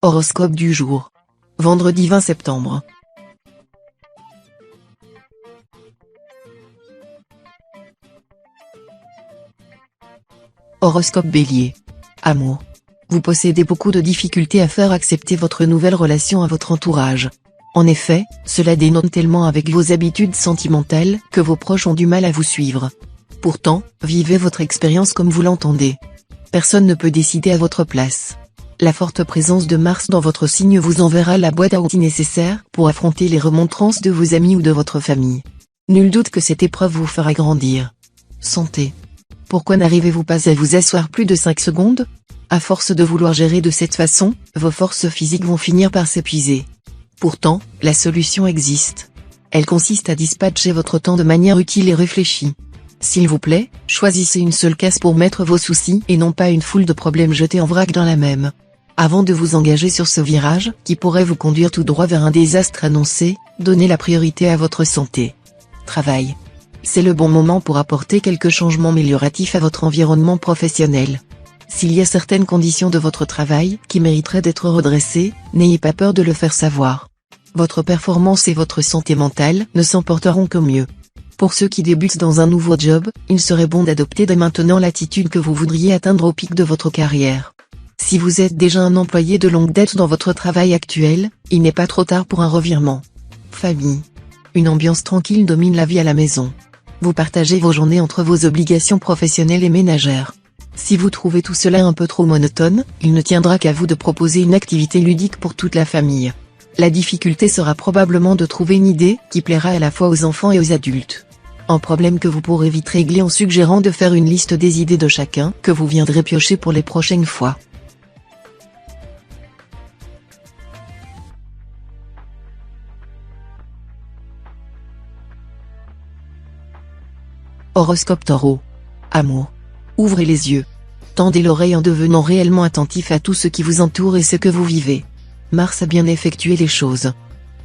Horoscope du jour. Vendredi 20 septembre. Horoscope Bélier. Amour. Vous possédez beaucoup de difficultés à faire accepter votre nouvelle relation à votre entourage. En effet, cela dénote tellement avec vos habitudes sentimentales que vos proches ont du mal à vous suivre. Pourtant, vivez votre expérience comme vous l'entendez. Personne ne peut décider à votre place. La forte présence de Mars dans votre signe vous enverra la boîte à outils nécessaire pour affronter les remontrances de vos amis ou de votre famille. Nul doute que cette épreuve vous fera grandir. Santé. Pourquoi n'arrivez-vous pas à vous asseoir plus de 5 secondes? À force de vouloir gérer de cette façon, vos forces physiques vont finir par s'épuiser. Pourtant, la solution existe. Elle consiste à dispatcher votre temps de manière utile et réfléchie. S'il vous plaît, choisissez une seule case pour mettre vos soucis et non pas une foule de problèmes jetés en vrac dans la même. Avant de vous engager sur ce virage, qui pourrait vous conduire tout droit vers un désastre annoncé, donnez la priorité à votre santé. Travail. C'est le bon moment pour apporter quelques changements amélioratifs à votre environnement professionnel. S'il y a certaines conditions de votre travail qui mériteraient d'être redressées, n'ayez pas peur de le faire savoir. Votre performance et votre santé mentale ne s'en porteront que mieux. Pour ceux qui débutent dans un nouveau job, il serait bon d'adopter dès maintenant l'attitude que vous voudriez atteindre au pic de votre carrière. Si vous êtes déjà un employé de longue date dans votre travail actuel, il n'est pas trop tard pour un revirement. Famille. Une ambiance tranquille domine la vie à la maison. Vous partagez vos journées entre vos obligations professionnelles et ménagères. Si vous trouvez tout cela un peu trop monotone, il ne tiendra qu'à vous de proposer une activité ludique pour toute la famille. La difficulté sera probablement de trouver une idée qui plaira à la fois aux enfants et aux adultes. Un problème que vous pourrez vite régler en suggérant de faire une liste des idées de chacun que vous viendrez piocher pour les prochaines fois. Horoscope Taureau. Amour. Ouvrez les yeux. Tendez l'oreille en devenant réellement attentif à tout ce qui vous entoure et ce que vous vivez. Mars a bien effectué les choses.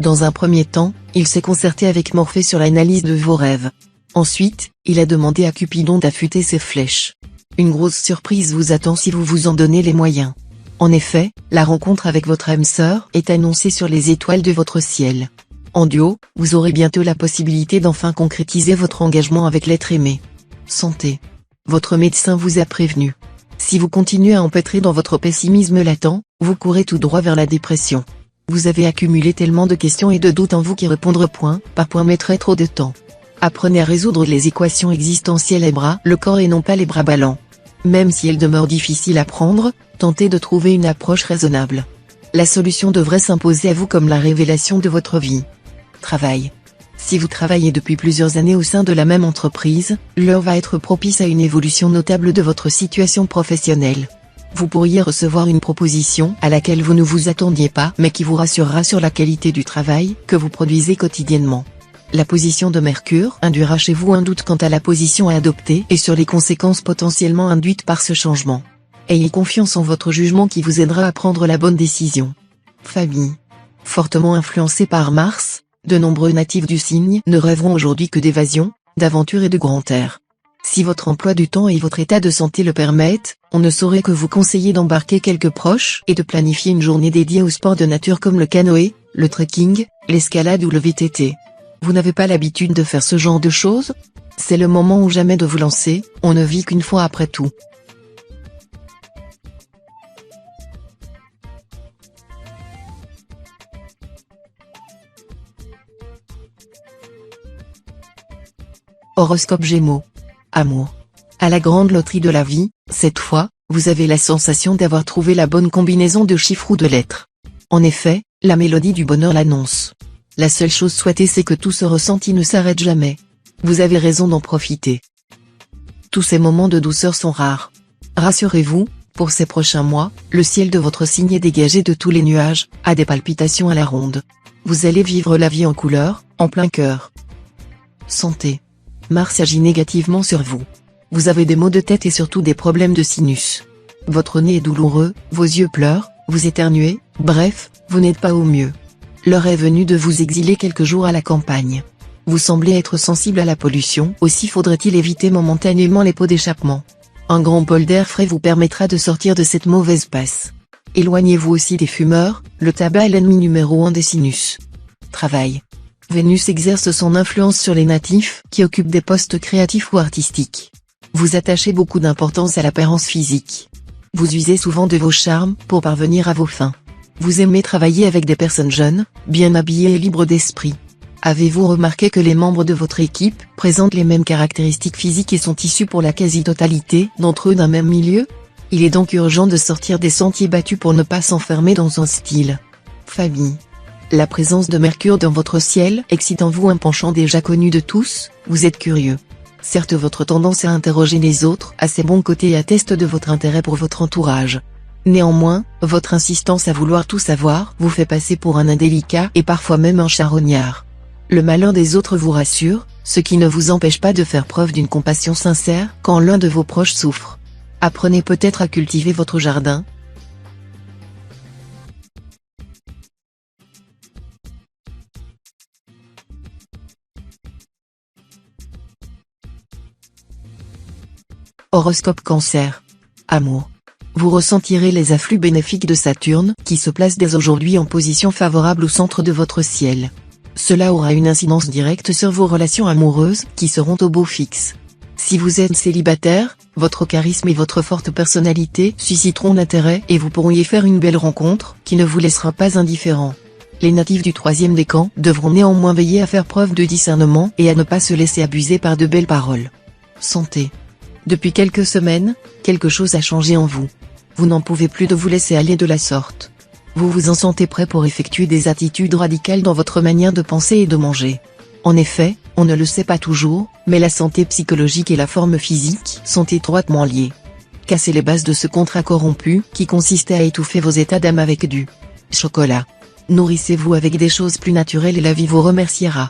Dans un premier temps, il s'est concerté avec Morphée sur l'analyse de vos rêves. Ensuite, il a demandé à Cupidon d'affûter ses flèches. Une grosse surprise vous attend si vous vous en donnez les moyens. En effet, la rencontre avec votre âme sœur est annoncée sur les étoiles de votre ciel. En duo, vous aurez bientôt la possibilité d'enfin concrétiser votre engagement avec l'être aimé. Santé. Votre médecin vous a prévenu. Si vous continuez à empêtrer dans votre pessimisme latent, vous courez tout droit vers la dépression. Vous avez accumulé tellement de questions et de doutes en vous qui répondre point par point mettrait trop de temps. Apprenez à résoudre les équations existentielles les bras, le corps et non pas les bras ballants. Même si elles demeurent difficiles à prendre, tentez de trouver une approche raisonnable. La solution devrait s'imposer à vous comme la révélation de votre vie. Travail. Si vous travaillez depuis plusieurs années au sein de la même entreprise, l'heure va être propice à une évolution notable de votre situation professionnelle. Vous pourriez recevoir une proposition à laquelle vous ne vous attendiez pas mais qui vous rassurera sur la qualité du travail que vous produisez quotidiennement. La position de Mercure induira chez vous un doute quant à la position à adopter et sur les conséquences potentiellement induites par ce changement. Ayez confiance en votre jugement qui vous aidera à prendre la bonne décision. Famille. Fortement influencé par Mars, de nombreux natifs du signe ne rêveront aujourd'hui que d'évasion, d'aventure et de grand air. Si votre emploi du temps et votre état de santé le permettent, on ne saurait que vous conseiller d'embarquer quelques proches et de planifier une journée dédiée aux sports de nature comme le canoë, le trekking, l'escalade ou le VTT. Vous n'avez pas l'habitude de faire ce genre de choses? C'est le moment ou jamais de vous lancer, on ne vit qu'une fois après tout. Horoscope Gémeaux. Amour. À la grande loterie de la vie, cette fois, vous avez la sensation d'avoir trouvé la bonne combinaison de chiffres ou de lettres. En effet, la mélodie du bonheur l'annonce. La seule chose souhaitée c'est que tout ce ressenti ne s'arrête jamais. Vous avez raison d'en profiter. Tous ces moments de douceur sont rares. Rassurez-vous, pour ces prochains mois, le ciel de votre signe est dégagé de tous les nuages, à des palpitations à la ronde. Vous allez vivre la vie en couleur, en plein cœur. Santé. Mars agit négativement sur vous. Vous avez des maux de tête et surtout des problèmes de sinus. Votre nez est douloureux, vos yeux pleurent, vous éternuez, bref, vous n'êtes pas au mieux. L'heure est venue de vous exiler quelques jours à la campagne. Vous semblez être sensible à la pollution, aussi faudrait-il éviter momentanément les pots d'échappement. Un grand bol d'air frais vous permettra de sortir de cette mauvaise passe. Éloignez-vous aussi des fumeurs, le tabac est l'ennemi numéro 1 des sinus. Travail. Vénus exerce son influence sur les natifs qui occupent des postes créatifs ou artistiques. Vous attachez beaucoup d'importance à l'apparence physique. Vous usez souvent de vos charmes pour parvenir à vos fins. Vous aimez travailler avec des personnes jeunes, bien habillées et libres d'esprit. Avez-vous remarqué que les membres de votre équipe présentent les mêmes caractéristiques physiques et sont issus pour la quasi-totalité d'entre eux d'un même milieu? Il est donc urgent de sortir des sentiers battus pour ne pas s'enfermer dans un style. Famille. La présence de Mercure dans votre ciel excite en vous un penchant déjà connu de tous, vous êtes curieux. Certes, votre tendance à interroger les autres a ses bons côtés et atteste de votre intérêt pour votre entourage. Néanmoins, votre insistance à vouloir tout savoir vous fait passer pour un indélicat et parfois même un charognard. Le malheur des autres vous rassure, ce qui ne vous empêche pas de faire preuve d'une compassion sincère quand l'un de vos proches souffre. Apprenez peut-être à cultiver votre jardin. Horoscope Cancer. Amour. Vous ressentirez les afflux bénéfiques de Saturne, qui se place dès aujourd'hui en position favorable au centre de votre ciel. Cela aura une incidence directe sur vos relations amoureuses, qui seront au beau fixe. Si vous êtes célibataire, votre charisme et votre forte personnalité susciteront l'intérêt et vous pourriez faire une belle rencontre, qui ne vous laissera pas indifférent. Les natifs du 3e décan devront néanmoins veiller à faire preuve de discernement et à ne pas se laisser abuser par de belles paroles. Santé. Depuis quelques semaines, quelque chose a changé en vous. Vous n'en pouvez plus de vous laisser aller de la sorte. Vous vous en sentez prêt pour effectuer des attitudes radicales dans votre manière de penser et de manger. En effet, on ne le sait pas toujours, mais la santé psychologique et la forme physique sont étroitement liées. Cassez les bases de ce contrat corrompu qui consistait à étouffer vos états d'âme avec du chocolat. Nourrissez-vous avec des choses plus naturelles et la vie vous remerciera.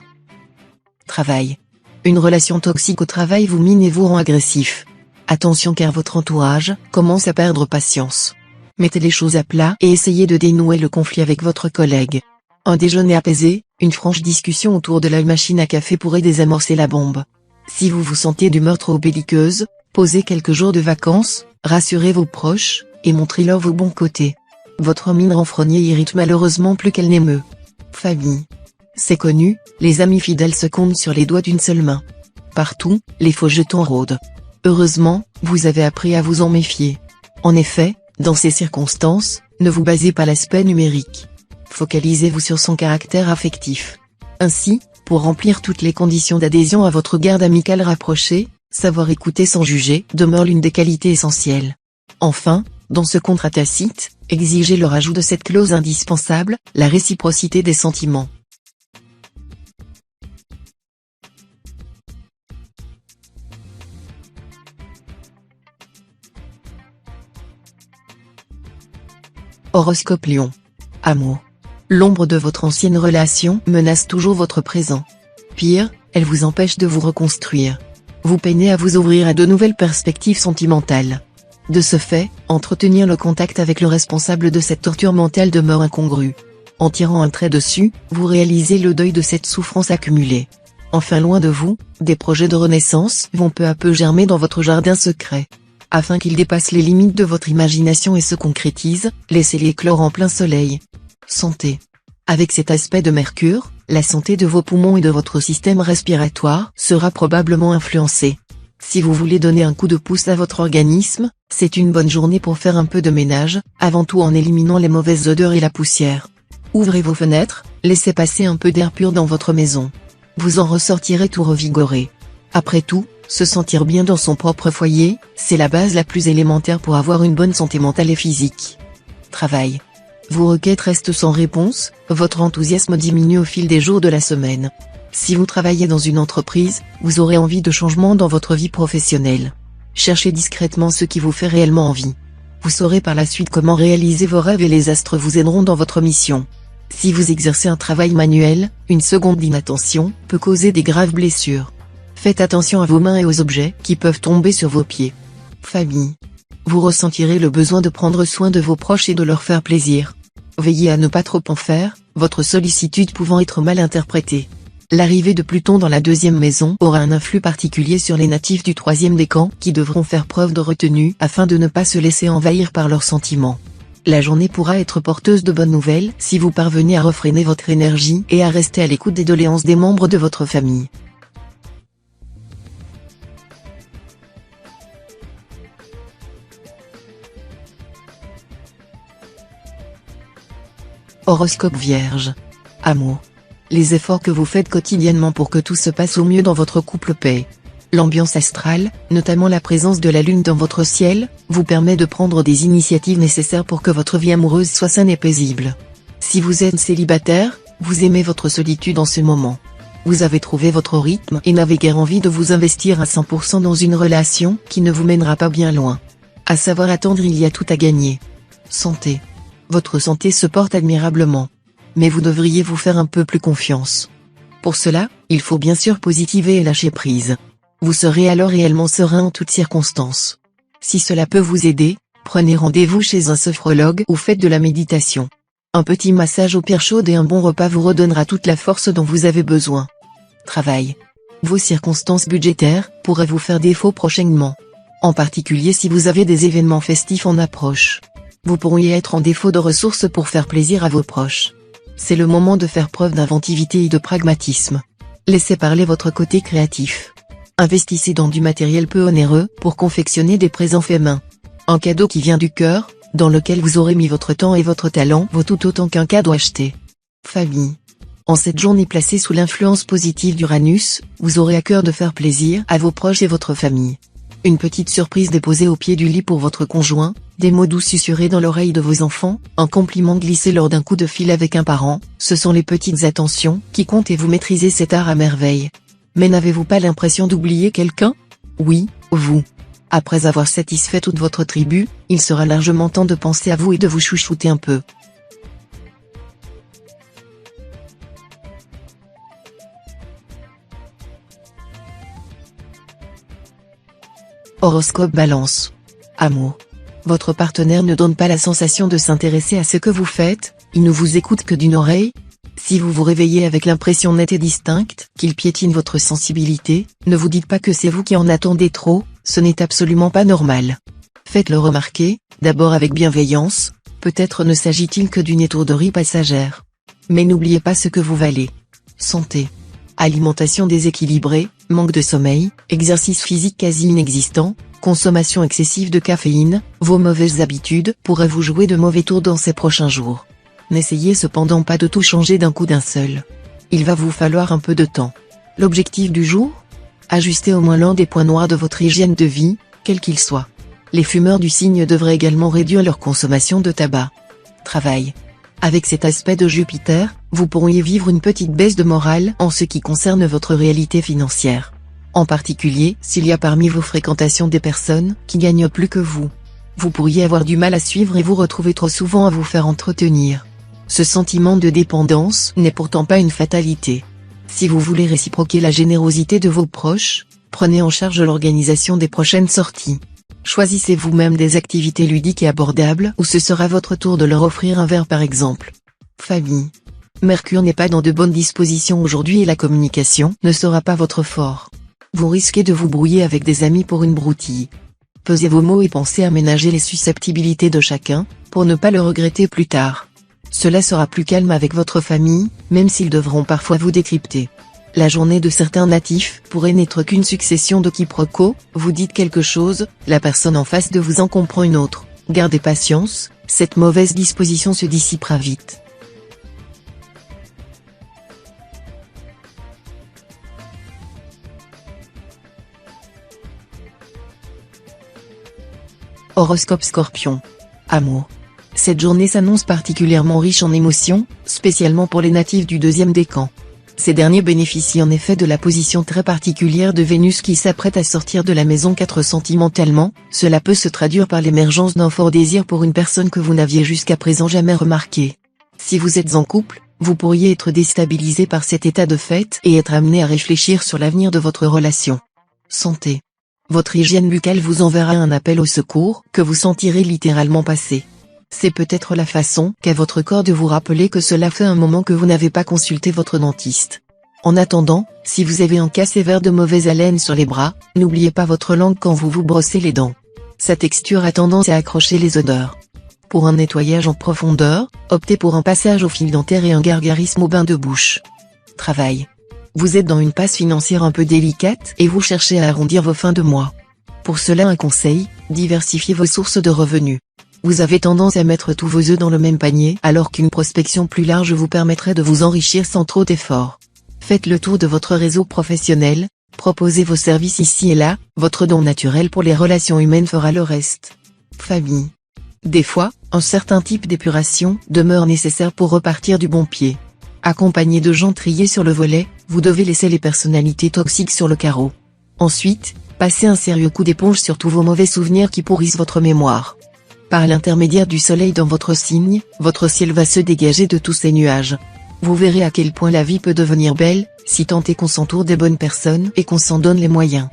Travail. Une relation toxique au travail vous mine et vous rend agressif. Attention car votre entourage commence à perdre patience. Mettez les choses à plat et essayez de dénouer le conflit avec votre collègue. Un déjeuner apaisé, une franche discussion autour de la machine à café pourrait désamorcer la bombe. Si vous vous sentez d'humeur trop belliqueuse, posez quelques jours de vacances, rassurez vos proches, et montrez-leur vos bons côtés. Votre mine renfrognée irrite malheureusement plus qu'elle n'émeut. Famille. C'est connu, les amis fidèles se comptent sur les doigts d'une seule main. Partout, les faux jetons rôdent. Heureusement, vous avez appris à vous en méfier. En effet, dans ces circonstances, ne vous basez pas l'aspect numérique. Focalisez-vous sur son caractère affectif. Ainsi, pour remplir toutes les conditions d'adhésion à votre garde amicale rapprochée, savoir écouter sans juger demeure l'une des qualités essentielles. Enfin, dans ce contrat tacite, exigez le rajout de cette clause indispensable, la réciprocité des sentiments. Horoscope Lion. Amour. L'ombre de votre ancienne relation menace toujours votre présent. Pire, elle vous empêche de vous reconstruire. Vous peinez à vous ouvrir à de nouvelles perspectives sentimentales. De ce fait, entretenir le contact avec le responsable de cette torture mentale demeure incongru. En tirant un trait dessus, vous réalisez le deuil de cette souffrance accumulée. Enfin loin de vous, des projets de renaissance vont peu à peu germer dans votre jardin secret. Afin qu'ils dépassent les limites de votre imagination et se concrétisent, laissez-les éclore en plein soleil. Santé. Avec cet aspect de Mercure, la santé de vos poumons et de votre système respiratoire sera probablement influencée. Si vous voulez donner un coup de pouce à votre organisme, c'est une bonne journée pour faire un peu de ménage, avant tout en éliminant les mauvaises odeurs et la poussière. Ouvrez vos fenêtres, laissez passer un peu d'air pur dans votre maison. Vous en ressortirez tout revigoré. Après tout, se sentir bien dans son propre foyer, c'est la base la plus élémentaire pour avoir une bonne santé mentale et physique. Travail. Vos requêtes restent sans réponse, votre enthousiasme diminue au fil des jours de la semaine. Si vous travaillez dans une entreprise, vous aurez envie de changement dans votre vie professionnelle. Cherchez discrètement ce qui vous fait réellement envie. Vous saurez par la suite comment réaliser vos rêves et les astres vous aideront dans votre mission. Si vous exercez un travail manuel, une seconde d'inattention peut causer des graves blessures. Faites attention à vos mains et aux objets qui peuvent tomber sur vos pieds. Famille. Vous ressentirez le besoin de prendre soin de vos proches et de leur faire plaisir. Veillez à ne pas trop en faire, votre sollicitude pouvant être mal interprétée. L'arrivée de Pluton dans la 2e maison aura un influx particulier sur les natifs du 3e décan qui devront faire preuve de retenue afin de ne pas se laisser envahir par leurs sentiments. La journée pourra être porteuse de bonnes nouvelles si vous parvenez à refréner votre énergie et à rester à l'écoute des doléances des membres de votre famille. Horoscope Vierge. Amour. Les efforts que vous faites quotidiennement pour que tout se passe au mieux dans votre couple paie. L'ambiance astrale, notamment la présence de la lune dans votre ciel, vous permet de prendre des initiatives nécessaires pour que votre vie amoureuse soit saine et paisible. Si vous êtes célibataire, vous aimez votre solitude en ce moment. Vous avez trouvé votre rythme et n'avez guère envie de vous investir à 100% dans une relation qui ne vous mènera pas bien loin. À savoir attendre, il y a tout à gagner. Santé. Votre santé se porte admirablement. Mais vous devriez vous faire un peu plus confiance. Pour cela, il faut bien sûr positiver et lâcher prise. Vous serez alors réellement serein en toutes circonstances. Si cela peut vous aider, prenez rendez-vous chez un sophrologue ou faites de la méditation. Un petit massage aux pierres chaudes et un bon repas vous redonnera toute la force dont vous avez besoin. Travail. Vos circonstances budgétaires pourraient vous faire défaut prochainement. En particulier si vous avez des événements festifs en approche. Vous pourriez être en défaut de ressources pour faire plaisir à vos proches. C'est le moment de faire preuve d'inventivité et de pragmatisme. Laissez parler votre côté créatif. Investissez dans du matériel peu onéreux pour confectionner des présents faits main. Un cadeau qui vient du cœur, dans lequel vous aurez mis votre temps et votre talent, vaut tout autant qu'un cadeau acheté. Famille. En cette journée placée sous l'influence positive d'Uranus, vous aurez à cœur de faire plaisir à vos proches et votre famille. Une petite surprise déposée au pied du lit pour votre conjoint, des mots doux susurrés dans l'oreille de vos enfants, un compliment glissé lors d'un coup de fil avec un parent, ce sont les petites attentions qui comptent et vous maîtrisez cet art à merveille. Mais n'avez-vous pas l'impression d'oublier quelqu'un? Oui, vous. Après avoir satisfait toute votre tribu, il sera largement temps de penser à vous et de vous chouchouter un peu. Horoscope Balance. Amour. Votre partenaire ne donne pas la sensation de s'intéresser à ce que vous faites, il ne vous écoute que d'une oreille. Si vous vous réveillez avec l'impression nette et distincte qu'il piétine votre sensibilité, ne vous dites pas que c'est vous qui en attendez trop, ce n'est absolument pas normal. Faites-le remarquer, d'abord avec bienveillance, peut-être ne s'agit-il que d'une étourderie passagère. Mais n'oubliez pas ce que vous valez. Santé. Alimentation déséquilibrée, manque de sommeil, exercice physique quasi inexistant, consommation excessive de caféine, vos mauvaises habitudes pourraient vous jouer de mauvais tours dans ces prochains jours. N'essayez cependant pas de tout changer d'un coup d'un seul. Il va vous falloir un peu de temps. L'objectif du jour? Ajuster au moins l'un des points noirs de votre hygiène de vie, quel qu'il soit. Les fumeurs du signe devraient également réduire leur consommation de tabac. Travail. Avec cet aspect de Jupiter, vous pourriez vivre une petite baisse de morale en ce qui concerne votre réalité financière. En particulier, s'il y a parmi vos fréquentations des personnes qui gagnent plus que vous. Vous pourriez avoir du mal à suivre et vous retrouver trop souvent à vous faire entretenir. Ce sentiment de dépendance n'est pourtant pas une fatalité. Si vous voulez réciproquer la générosité de vos proches, prenez en charge l'organisation des prochaines sorties. Choisissez vous-même des activités ludiques et abordables ou ce sera votre tour de leur offrir un verre par exemple. Famille. Mercure n'est pas dans de bonnes dispositions aujourd'hui et la communication ne sera pas votre fort. Vous risquez de vous brouiller avec des amis pour une broutille. Pesez vos mots et pensez à ménager les susceptibilités de chacun, pour ne pas le regretter plus tard. Cela sera plus calme avec votre famille, même s'ils devront parfois vous décrypter. La journée de certains natifs pourrait n'être qu'une succession de quiproquos, vous dites quelque chose, la personne en face de vous en comprend une autre. Gardez patience, cette mauvaise disposition se dissipera vite. Horoscope Scorpion. Amour. Cette journée s'annonce particulièrement riche en émotions, spécialement pour les natifs du deuxième décan. Ces derniers bénéficient en effet de la position très particulière de Vénus qui s'apprête à sortir de la maison 4 sentimentalement, cela peut se traduire par l'émergence d'un fort désir pour une personne que vous n'aviez jusqu'à présent jamais remarqué. Si vous êtes en couple, vous pourriez être déstabilisé par cet état de fait et être amené à réfléchir sur l'avenir de votre relation. Santé. Votre hygiène buccale vous enverra un appel au secours que vous sentirez littéralement passer. C'est peut-être la façon qu'a votre corps de vous rappeler que cela fait un moment que vous n'avez pas consulté votre dentiste. En attendant, si vous avez un cas sévère de mauvaise haleine sur les bras, n'oubliez pas votre langue quand vous vous brossez les dents. Sa texture a tendance à accrocher les odeurs. Pour un nettoyage en profondeur, optez pour un passage au fil dentaire et un gargarisme au bain de bouche. Travail. Vous êtes dans une passe financière un peu délicate et vous cherchez à arrondir vos fins de mois. Pour cela, un conseil, diversifiez vos sources de revenus. Vous avez tendance à mettre tous vos œufs dans le même panier alors qu'une prospection plus large vous permettrait de vous enrichir sans trop d'efforts. Faites le tour de votre réseau professionnel, proposez vos services ici et là, votre don naturel pour les relations humaines fera le reste. Famille. Des fois, un certain type d'épuration demeure nécessaire pour repartir du bon pied. Accompagné de gens triés sur le volet, vous devez laisser les personnalités toxiques sur le carreau. Ensuite, passez un sérieux coup d'éponge sur tous vos mauvais souvenirs qui pourrissent votre mémoire. Par l'intermédiaire du soleil dans votre signe, votre ciel va se dégager de tous ces nuages. Vous verrez à quel point la vie peut devenir belle, si tant est qu'on s'entoure des bonnes personnes et qu'on s'en donne les moyens.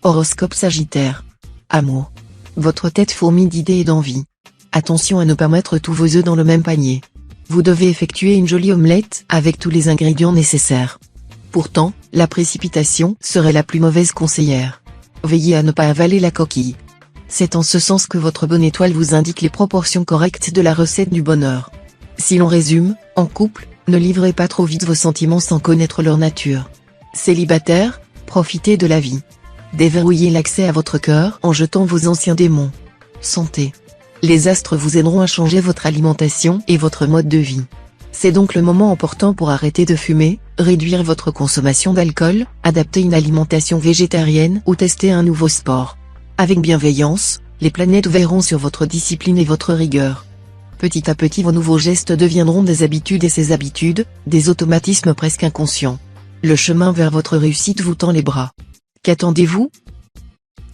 Horoscope Sagittaire. Amour. Votre tête fourmille d'idées et d'envies. Attention à ne pas mettre tous vos œufs dans le même panier. Vous devez effectuer une jolie omelette avec tous les ingrédients nécessaires. Pourtant, la précipitation serait la plus mauvaise conseillère. Veillez à ne pas avaler la coquille. C'est en ce sens que votre bonne étoile vous indique les proportions correctes de la recette du bonheur. Si l'on résume, en couple, ne livrez pas trop vite vos sentiments sans connaître leur nature. Célibataire, profitez de la vie. Déverrouillez l'accès à votre cœur en jetant vos anciens démons. Santé. Les astres vous aideront à changer votre alimentation et votre mode de vie. C'est donc le moment opportun pour arrêter de fumer, réduire votre consommation d'alcool, adapter une alimentation végétarienne ou tester un nouveau sport. Avec bienveillance, les planètes veilleront sur votre discipline et votre rigueur. Petit à petit vos nouveaux gestes deviendront des habitudes et ces habitudes, des automatismes presque inconscients. Le chemin vers votre réussite vous tend les bras. Qu'attendez-vous?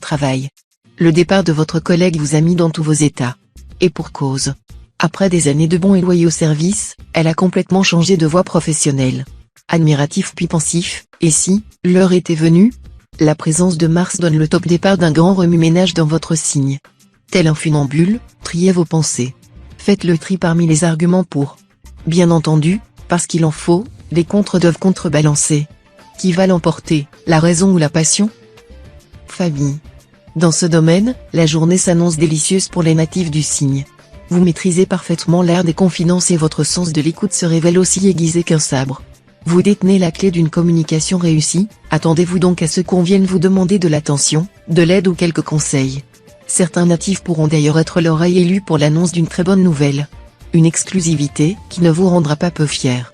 Travail. Le départ de votre collègue vous a mis dans tous vos états. Et pour cause. Après des années de bons et loyaux services, elle a complètement changé de voie professionnelle. Admiratif puis pensif, et si, l'heure était venue? La présence de Mars donne le top départ d'un grand remue-ménage dans votre signe. Tel un funambule, triez vos pensées. Faites le tri parmi les arguments pour. Bien entendu, parce qu'il en faut, les contres doivent contrebalancer. Qui va l'emporter, la raison ou la passion? Famille. Dans ce domaine, la journée s'annonce délicieuse pour les natifs du signe. Vous maîtrisez parfaitement l'art des confidences et votre sens de l'écoute se révèle aussi aiguisé qu'un sabre. Vous détenez la clé d'une communication réussie, attendez-vous donc à ce qu'on vienne vous demander de l'attention, de l'aide ou quelques conseils. Certains natifs pourront d'ailleurs être l'oreille élue pour l'annonce d'une très bonne nouvelle. Une exclusivité qui ne vous rendra pas peu fier.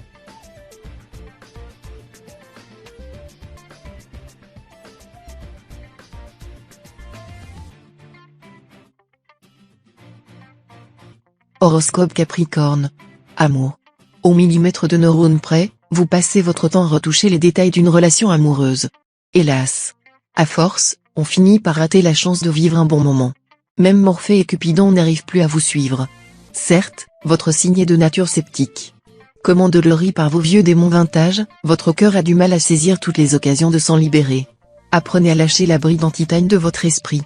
Horoscope Capricorne. Amour. Au millimètre de neurones près, vous passez votre temps à retoucher les détails d'une relation amoureuse. Hélas. À force, on finit par rater la chance de vivre un bon moment. Même Morphée et Cupidon n'arrivent plus à vous suivre. Certes, votre signe est de nature sceptique. Comme endolori par vos vieux démons vintage, votre cœur a du mal à saisir toutes les occasions de s'en libérer. Apprenez à lâcher la bride en titane de votre esprit.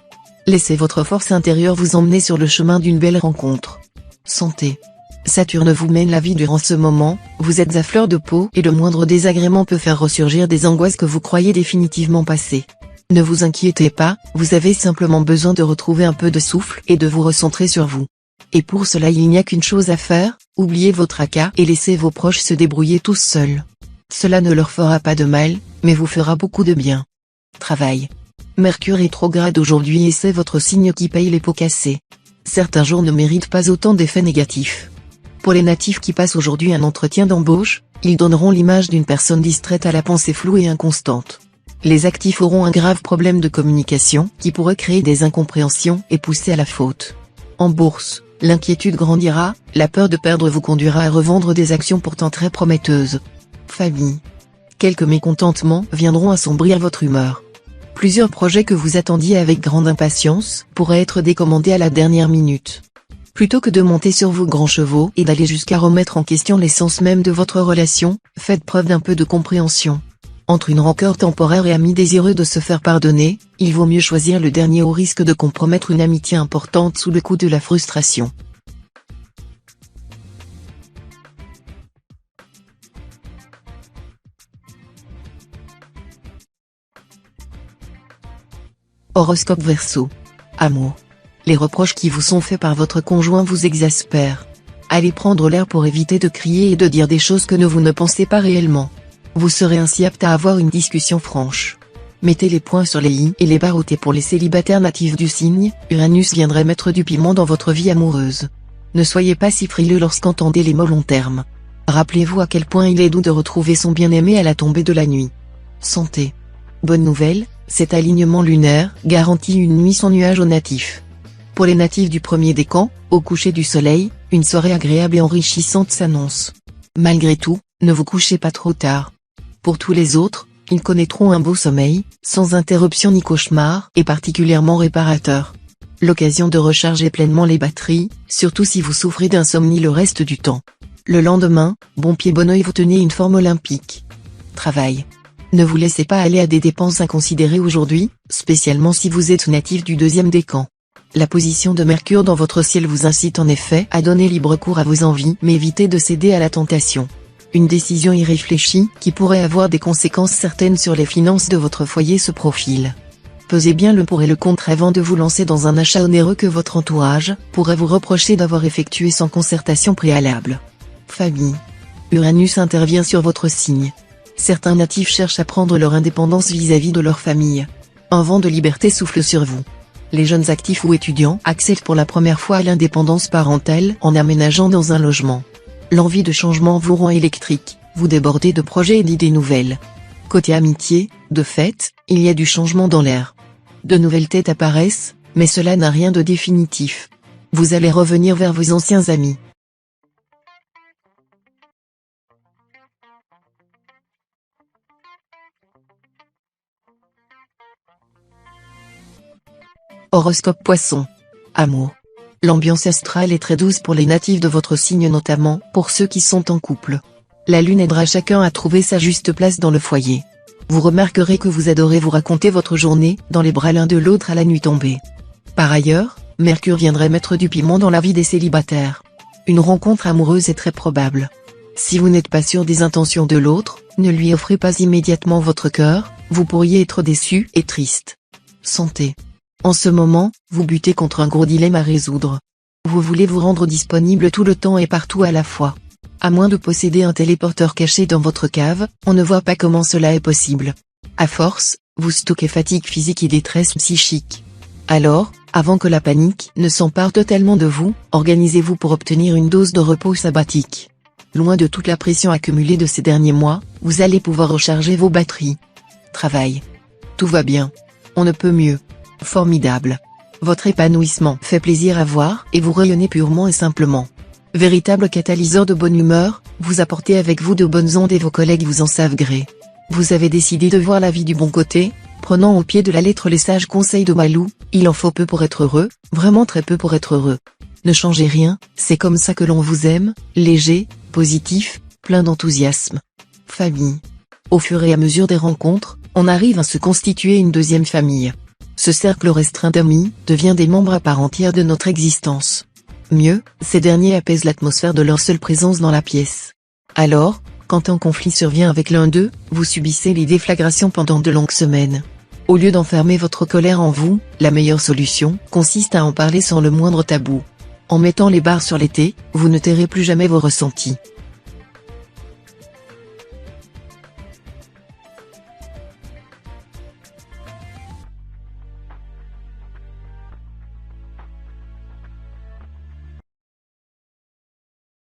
Laissez votre force intérieure vous emmener sur le chemin d'une belle rencontre. Santé. Saturne vous mène la vie durant ce moment, vous êtes à fleur de peau et le moindre désagrément peut faire ressurgir des angoisses que vous croyez définitivement passées. Ne vous inquiétez pas, vous avez simplement besoin de retrouver un peu de souffle et de vous recentrer sur vous. Et pour cela il n'y a qu'une chose à faire, oubliez vos tracas et laissez vos proches se débrouiller tous seuls. Cela ne leur fera pas de mal, mais vous fera beaucoup de bien. Travail. Mercure rétrograde aujourd'hui et c'est votre signe qui paye les pots cassés. Certains jours ne méritent pas autant d'effets négatifs. Pour les natifs qui passent aujourd'hui un entretien d'embauche, ils donneront l'image d'une personne distraite à la pensée floue et inconstante. Les actifs auront un grave problème de communication qui pourrait créer des incompréhensions et pousser à la faute. En bourse, l'inquiétude grandira, la peur de perdre vous conduira à revendre des actions pourtant très prometteuses. Famille. Quelques mécontentements viendront assombrir votre humeur. Plusieurs projets que vous attendiez avec grande impatience pourraient être décommandés à la dernière minute. Plutôt que de monter sur vos grands chevaux et d'aller jusqu'à remettre en question l'essence même de votre relation, faites preuve d'un peu de compréhension. Entre une rancœur temporaire et amis désireux de se faire pardonner, il vaut mieux choisir le dernier au risque de compromettre une amitié importante sous le coup de la frustration. Horoscope Verseau. Amour. Les reproches qui vous sont faits par votre conjoint vous exaspèrent. Allez prendre l'air pour éviter de crier et de dire des choses que vous ne pensez pas réellement. Vous serez ainsi apte à avoir une discussion franche. Mettez les points sur les i et les barres au t pour les célibataires natifs du signe, Uranus viendrait mettre du piment dans votre vie amoureuse. Ne soyez pas si frileux lorsqu'entendez les mots long terme. Rappelez-vous à quel point il est doux de retrouver son bien-aimé à la tombée de la nuit. Santé. Bonne nouvelle, cet alignement lunaire garantit une nuit sans nuages aux natifs. Pour les natifs du premier décan, au coucher du soleil, une soirée agréable et enrichissante s'annonce. Malgré tout, ne vous couchez pas trop tard. Pour tous les autres, ils connaîtront un beau sommeil, sans interruption ni cauchemar, et particulièrement réparateur. L'occasion de recharger pleinement les batteries, surtout si vous souffrez d'insomnie le reste du temps. Le lendemain, bon pied bon oeil, vous tenez une forme olympique. Travail. Ne vous laissez pas aller à des dépenses inconsidérées aujourd'hui, spécialement si vous êtes natif du deuxième décan. La position de Mercure dans votre ciel vous incite en effet à donner libre cours à vos envies, mais évitez de céder à la tentation. Une décision irréfléchie, qui pourrait avoir des conséquences certaines sur les finances de votre foyer se profile. Pesez bien le pour et le contre avant de vous lancer dans un achat onéreux que votre entourage pourrait vous reprocher d'avoir effectué sans concertation préalable. Famille. Uranus intervient sur votre signe. Certains natifs cherchent à prendre leur indépendance vis-à-vis de leur famille. Un vent de liberté souffle sur vous. Les jeunes actifs ou étudiants accèdent pour la première fois à l'indépendance parentale en aménageant dans un logement. L'envie de changement vous rend électrique, vous débordez de projets et d'idées nouvelles. Côté amitié, de fait, il y a du changement dans l'air. De nouvelles têtes apparaissent, mais cela n'a rien de définitif. Vous allez revenir vers vos anciens amis. Horoscope Poisson. Amour. L'ambiance astrale est très douce pour les natifs de votre signe, notamment pour ceux qui sont en couple. La lune aidera chacun à trouver sa juste place dans le foyer. Vous remarquerez que vous adorez vous raconter votre journée dans les bras l'un de l'autre à la nuit tombée. Par ailleurs, Mercure viendrait mettre du piment dans la vie des célibataires. Une rencontre amoureuse est très probable. Si vous n'êtes pas sûr des intentions de l'autre, ne lui offrez pas immédiatement votre cœur, vous pourriez être déçu et triste. Santé. En ce moment, vous butez contre un gros dilemme à résoudre. Vous voulez vous rendre disponible tout le temps et partout à la fois. À moins de posséder un téléporteur caché dans votre cave, on ne voit pas comment cela est possible. À force, vous stockez fatigue physique et détresse psychique. Alors, avant que la panique ne s'empare totalement de vous, organisez-vous pour obtenir une dose de repos sabbatique. Loin de toute la pression accumulée de ces derniers mois, vous allez pouvoir recharger vos batteries. Travail. Tout va bien. On ne peut mieux. Formidable. Votre épanouissement fait plaisir à voir et vous rayonnez purement et simplement. Véritable catalyseur de bonne humeur, vous apportez avec vous de bonnes ondes et vos collègues vous en savent gré. Vous avez décidé de voir la vie du bon côté, prenant au pied de la lettre les sages conseils de Malou, il en faut peu pour être heureux, vraiment très peu pour être heureux. Ne changez rien, c'est comme ça que l'on vous aime, léger, positif, plein d'enthousiasme. Famille. Au fur et à mesure des rencontres, on arrive à se constituer une deuxième famille. Ce cercle restreint d'amis devient des membres à part entière de notre existence. Mieux, ces derniers apaisent l'atmosphère de leur seule présence dans la pièce. Alors, quand un conflit survient avec l'un d'eux, vous subissez les déflagrations pendant de longues semaines. Au lieu d'enfermer votre colère en vous, la meilleure solution consiste à en parler sans le moindre tabou. En mettant les barres sur les T, vous ne tairez plus jamais vos ressentis.